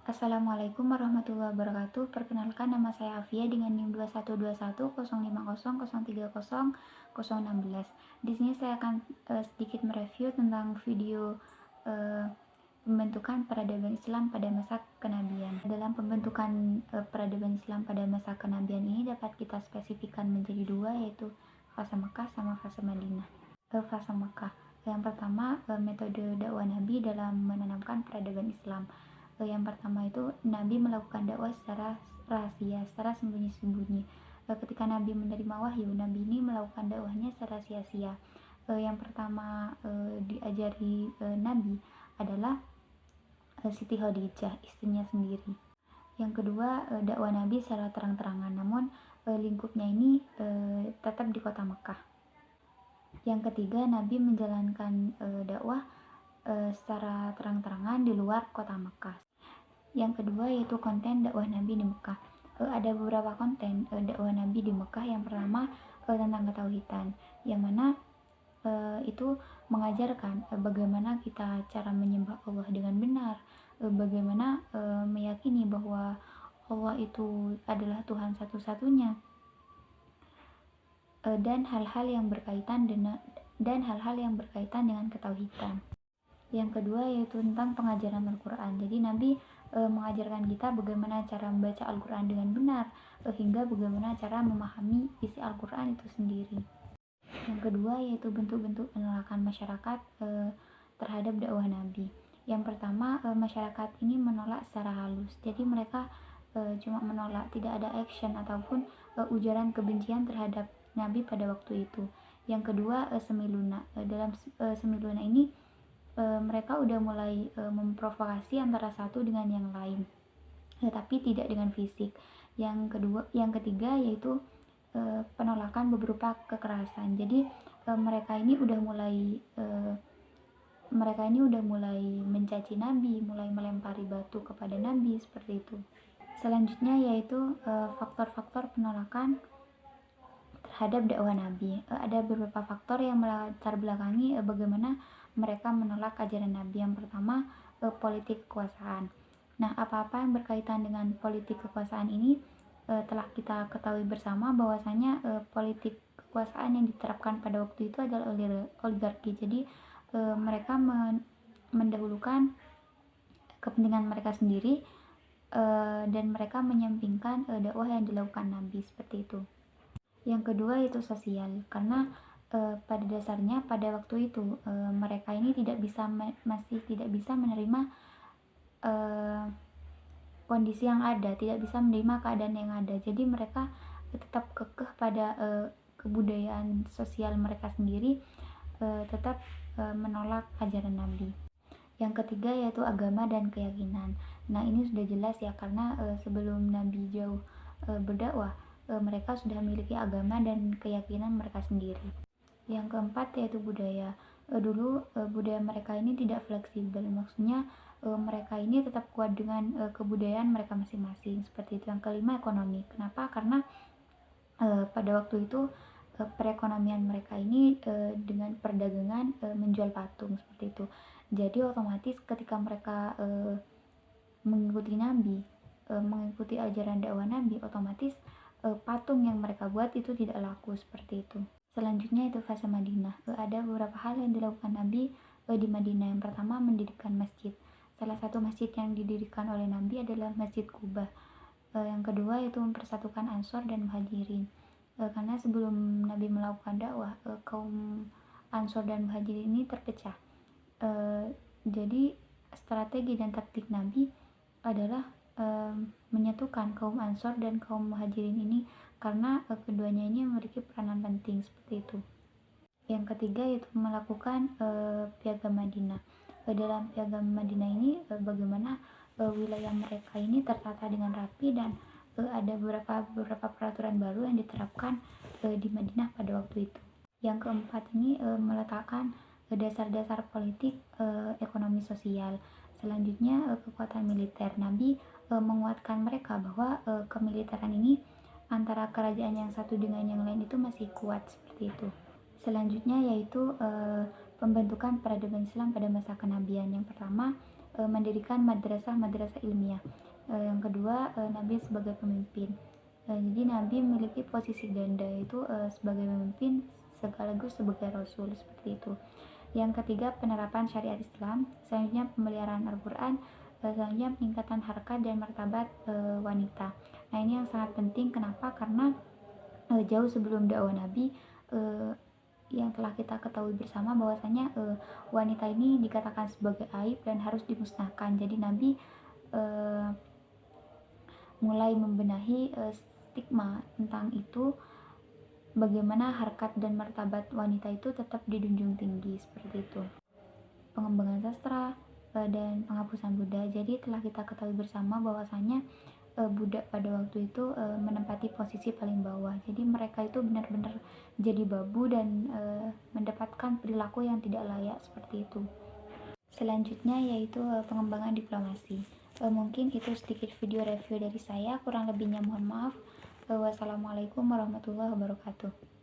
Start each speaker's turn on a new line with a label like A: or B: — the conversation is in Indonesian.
A: Assalamualaikum warahmatullahi wabarakatuh. Perkenalkan, nama saya Afia dengan NIM 212105003016. Di sini saya akan sedikit mereview tentang video eh, pembentukan peradaban Islam pada masa kenabian. Dalam pembentukan peradaban Islam pada masa kenabian ini dapat kita spesifikkan menjadi dua, yaitu fase Mekah sama fase Madinah. Fase Mekah. Yang pertama, metode dakwah Nabi dalam menanamkan peradaban Islam. Yang pertama itu Nabi melakukan dakwah secara rahasia, secara sembunyi-sembunyi. Ketika Nabi menerima wahyu, Nabi ini melakukan dakwahnya secara sia-sia. Yang pertama diajari Nabi adalah Siti Khadijah, istrinya sendiri. Yang kedua, dakwah Nabi secara terang-terangan, namun lingkupnya ini tetap di kota Mekah. Yang ketiga, Nabi menjalankan dakwah secara terang-terangan di luar kota Mekah. Yang kedua yaitu konten dakwah Nabi di Mekah. Ada beberapa konten dakwah Nabi di Mekah. Yang pertama tentang ketauhidan, yang mana itu mengajarkan bagaimana kita cara menyembah Allah dengan benar, bagaimana meyakini bahwa Allah itu adalah Tuhan satu-satunya, dan hal-hal yang berkaitan dengan ketauhidan. Yang kedua yaitu tentang pengajaran Al-Quran. Jadi Nabi mengajarkan kita bagaimana cara membaca Al-Quran dengan benar, hingga bagaimana cara memahami isi Al-Quran itu sendiri. Yang kedua yaitu bentuk-bentuk penolakan masyarakat terhadap dakwah Nabi. Yang pertama, masyarakat ini menolak secara halus. Jadi mereka cuma menolak, tidak ada action ataupun ujaran kebencian terhadap Nabi pada waktu itu. Yang kedua, semi lunak. Dalam semi lunak ini mereka udah mulai memprovokasi antara satu dengan yang lain, tapi tidak dengan fisik. Yang ketiga yaitu penolakan berupa kekerasan. Jadi mereka ini udah mulai mencaci Nabi, mulai melempari batu kepada Nabi, seperti itu. Selanjutnya yaitu faktor-faktor penolakan terhadap dakwah Nabi. Ada beberapa faktor yang melatar belakangi bagaimana mereka menolak ajaran Nabi. Yang pertama, politik kekuasaan. Nah, apa-apa yang berkaitan dengan politik kekuasaan ini telah kita ketahui bersama bahwasanya politik kekuasaan yang diterapkan pada waktu itu adalah oligarki. Jadi mereka mendahulukan kepentingan mereka sendiri dan mereka menyampingkan dakwah yang dilakukan Nabi, seperti itu. Yang kedua yaitu sosial, karena pada dasarnya pada waktu itu mereka ini masih tidak bisa menerima kondisi yang ada, tidak bisa menerima keadaan yang ada. Jadi mereka tetap kekeh pada kebudayaan sosial mereka sendiri, tetap menolak ajaran Nabi. Yang ketiga yaitu agama dan keyakinan. Nah, ini sudah jelas ya, karena sebelum Nabi jauh berdakwah, mereka sudah memiliki agama dan keyakinan mereka sendiri. Yang keempat yaitu budaya. Dulu budaya mereka ini tidak fleksibel, maksudnya mereka ini tetap kuat dengan kebudayaan mereka masing-masing, seperti itu. Yang kelima, ekonomi. Kenapa? Karena pada waktu itu perekonomian mereka ini dengan perdagangan menjual patung, seperti itu. Jadi otomatis ketika mereka mengikuti Nabi, mengikuti ajaran dakwah Nabi, otomatis patung yang mereka buat itu tidak laku, seperti itu. Selanjutnya itu fase Madinah. Ada beberapa hal yang dilakukan Nabi di Madinah. Yang pertama, mendirikan masjid. Salah satu masjid yang didirikan oleh Nabi adalah Masjid Quba. Yang kedua itu mempersatukan Ansor dan Muhajirin. Karena sebelum Nabi melakukan dakwah, kaum Ansor dan Muhajirin ini terpecah. Jadi strategi dan taktik Nabi adalah menyatukan kaum Ansor dan kaum Muhajirin ini, karena keduanya ini memiliki peranan penting, seperti itu. Yang ketiga yaitu melakukan piagam Madinah. Dalam piagam Madinah ini bagaimana wilayah mereka ini tertata dengan rapi, dan ada beberapa peraturan baru yang diterapkan di Madinah pada waktu itu. Yang keempat ini meletakkan dasar-dasar politik, ekonomi, sosial. Selanjutnya kekuatan militer. Nabi menguatkan mereka bahwa kemiliteran ini antara kerajaan yang satu dengan yang lain itu masih kuat, seperti itu. Selanjutnya yaitu pembentukan peradaban Islam pada masa kenabian. Yang pertama, mendirikan madrasah-madrasah ilmiah. Yang kedua, Nabi sebagai pemimpin. Jadi Nabi memiliki posisi ganda, yaitu sebagai pemimpin sekaligus sebagai rasul, seperti itu. Yang ketiga, penerapan syariat Islam. Selanjutnya, pemeliharaan Al-Quran. Selanjutnya, peningkatan harkat dan martabat wanita. Nah, ini yang sangat penting. Kenapa? Karena jauh sebelum dakwah Nabi, yang telah kita ketahui bersama bahwasanya wanita ini dikatakan sebagai aib dan harus dimusnahkan. Jadi Nabi mulai membenahi stigma tentang itu, bagaimana harkat dan martabat wanita itu tetap dijunjung tinggi, seperti itu. Pengembangan sastra dan penghapusan Buddha. Jadi telah kita ketahui bersama bahwasanya budak pada waktu itu menempati posisi paling bawah. Jadi mereka itu benar-benar jadi babu dan mendapatkan perilaku yang tidak layak, seperti itu. Selanjutnya yaitu pengembangan diplomasi. Mungkin itu sedikit video review dari saya, kurang lebihnya mohon maaf. Wassalamualaikum warahmatullahi wabarakatuh.